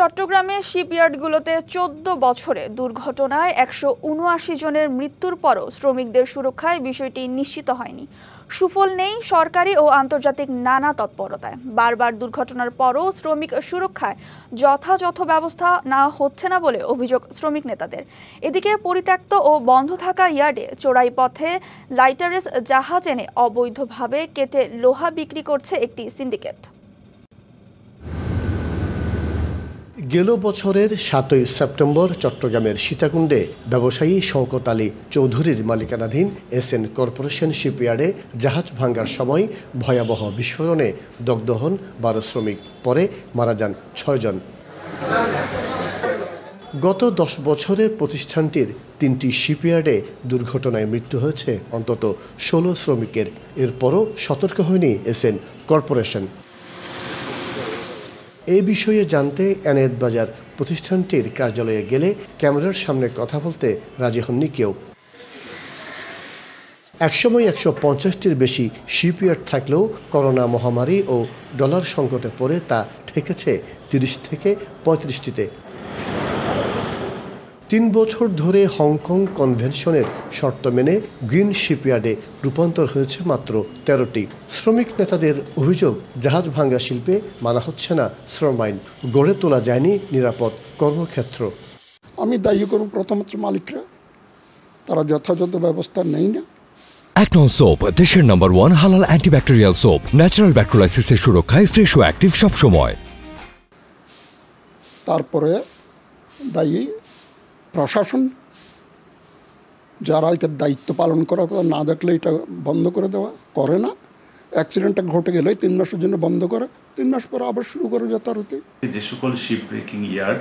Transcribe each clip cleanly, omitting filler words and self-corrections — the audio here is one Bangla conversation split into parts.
চট্টগ্রামে শিপইয়ার্ডগুলোতে ১৪ বছরে দুর্ঘটনায় ১৭৯ জনের মৃত্যুর পরও শ্রমিকদের সুরক্ষায় বিষয়টি নিশ্চিত হয়নি। সুফল নেই সরকারি ও আন্তর্জাতিক নানা তৎপরতায়। বারবার দুর্ঘটনার পরও শ্রমিক সুরক্ষায় যথাযথ ব্যবস্থা নেওয়া হচ্ছে না বলে অভিযোগ শ্রমিক নেতাদের। এদিকে পরিত্যক্ত ও বন্ধ থাকা ইয়ার্ডে চোরাই পথে লাইটারেস জাহাজ এনে অবৈধভাবে কেটে লোহা বিক্রি করছে একটি সিন্ডিকেট। গেল বছরের ৭ই সেপ্টেম্বর চট্টগ্রামের সীতাকুণ্ডে ব্যবসায়ী শওকত আলী চৌধুরীর মালিকানাধীন এসএন কর্পোরেশন শিপইয়ার্ডে জাহাজ ভাঙার সময় ভয়াবহ বিস্ফোরণে দগ্ধ হন ১২ শ্রমিক, পরে মারা যান ৬ জন। গত ১০ বছরে প্রতিষ্ঠানটির ৩টি শিপইয়ার্ডে দুর্ঘটনায় মৃত্যু হয়েছে অন্তত ১৬ শ্রমিকের। এরপরও সতর্ক হয়নি এসএন কর্পোরেশন। এই বিষয়ে জানতে এনায়েত বাজার প্রতিষ্ঠানটির কার্যালয়ে গেলে ক্যামেরার সামনে কথা বলতে রাজি হননি কেউ। একসময় ১৫০টির বেশি শিপইয়ার্ড থাকলেও করোনা মহামারী ও ডলার সংকটে পড়ে তা ঠেকেছে ৩০ থেকে ৩৫টিতে। ৩ বছর ধরে হংকং কনভেনশনের শর্ত মেনে গ্রিন শিপইয়ার্ডে রূপান্তর হয়েছে মাত্র ১৩টি। শ্রমিক নেতাদের অভিযোগ, জাহাজ ভাঙা শিল্পে মানা হচ্ছে না শ্রম আইন, গড়ে তোলা যায়নি নিরাপদ কর্মক্ষেত্র। আমি দায়ী করব প্রথমত মালিকরা, তারা যথাযথ ব্যবস্থা নেই না। অ্যাকনল সোপ, দেশের নাম্বার 1 হালাল অ্যান্টিব্যাকটেরিয়াল সোপ, ন্যাচারাল ব্যাকটেরিয়ালাইসিসের সুরক্ষায় ফ্রেশ ও অ্যাক্টিভ সবসময়। তারপরে দায়ী প্রশাসন, যারা এটার দায়িত্ব পালন করা না দেখলে এটা বন্ধ করে দেওয়া, করে না। অ্যাক্সিডেন্টটা ঘটে গেলে ৩ মাসের জন্য বন্ধ করে, ৩ মাস পরে আবার শুরু করে যথারীতি। যে সকল শিপ ব্রেকিং ইয়ার্ড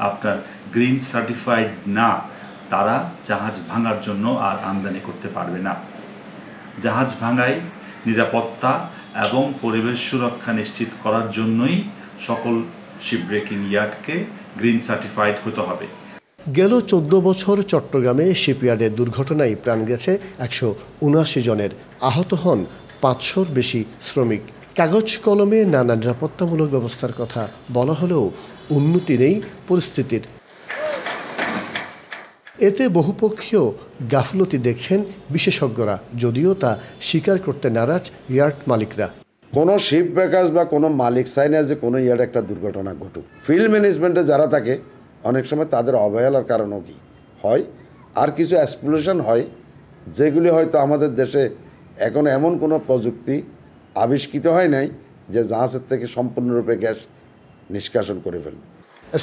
আপনার গ্রিন সার্টিফাইড না, তারা জাহাজ ভাঙার জন্য আর আমদানি করতে পারবে না। জাহাজ ভাঙায় নিরাপত্তা এবং পরিবেশ সুরক্ষা নিশ্চিত করার জন্যই সকল শিপ ব্রেকিং ইয়ার্ডকে গ্রিন সার্টিফাইড হতে হবে। গেল ১৪ বছর চট্টগ্রামে শিপইয়ার্ডের দুর্ঘটনায় প্রাণ গেছে ১৭৯ জনের, আহত হন ৫০০র বেশি শ্রমিক। কাগজ কলমে নানা নিরাপত্তামূলক ব্যবস্থার কথা বলা হলেও উন্নতি নেই পরিস্থিতির। এতে বহুপক্ষীয় গাফলতি দেখছেন বিশেষজ্ঞরা, যদিও তা স্বীকার করতে নারাজ ইয়ার্ড মালিকরা। কোনো শিপ ব্রেকার্স বা কোনো মালিক চায় না যে কোনো ইয়ার্ডে একটা দুর্ঘটনা ঘটুক। ফিল্ড ম্যানেজমেন্টে যারা থাকে অনেক সময় তাদের অবহেলার কারণও কি হয়, আর কিছু এক্সপ্লোশন হয় যেগুলি হয়তো আমাদের দেশে এখন এমন কোনো প্রযুক্তি আবিষ্কৃত হয় নাই যে জাহাজের থেকে সম্পূর্ণরূপে গ্যাস নিষ্কাশন করে ফেলবে।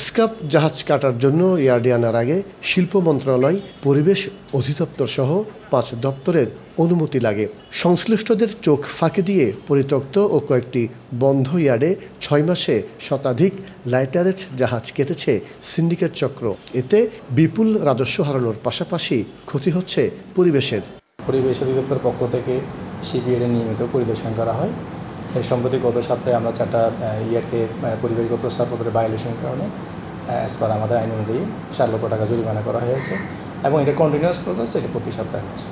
স্কাপ জাহাজ কাটার জন্য ইয়ার্ডে আনার আগে শিল্প মন্ত্রণালয়, পরিবেশ অধিদপ্তর সহ ৫ দপ্তরের অনুমতি লাগে। সংশ্লিষ্টদের চোখ ফাঁকি দিয়ে পরিত্যক্ত ও কয়েকটি বন্ধ ইয়ার্ডে ৬ মাসে শতাধিক লাইটারেজ জাহাজ কেটেছে সিন্ডিকেট চক্র। এতে বিপুল রাজস্ব হারানোর পাশাপাশি ক্ষতি হচ্ছে পরিবেশের। পরিবেশ অধিদপ্তরের পক্ষ থেকে শিপইয়ার্ডে নিয়মিত পরিদর্শন করা হয়। সম্প্রতি গত সপ্তাহে আমরা 4টা ইয়ার্ডকে পরিবেশগত ছাড়পত্রের ভায়োলেশনের কারণে অ্যাজ পার আমাদের আইন অনুযায়ী ৪ লক্ষ টাকা জরিমানা করা হয়েছে এবং এটা কন্টিনিউয়াস প্রসেস, এটা প্রতি সপ্তাহে হচ্ছে।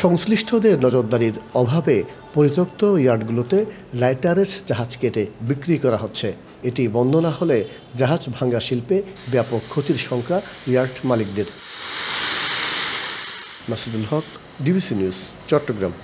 সংশ্লিষ্টদের নজরদারির অভাবে পরিত্যক্ত ইয়ার্ডগুলোতে লাইটারেজ জাহাজ কেটে বিক্রি করা হচ্ছে। এটি বন্ধ না হলে জাহাজ ভাঙা শিল্পে ব্যাপক ক্ষতির শঙ্কা ইয়ার্ড মালিকদের। মাসুদুল হক, ডিবিসি নিউজ, চট্টগ্রাম।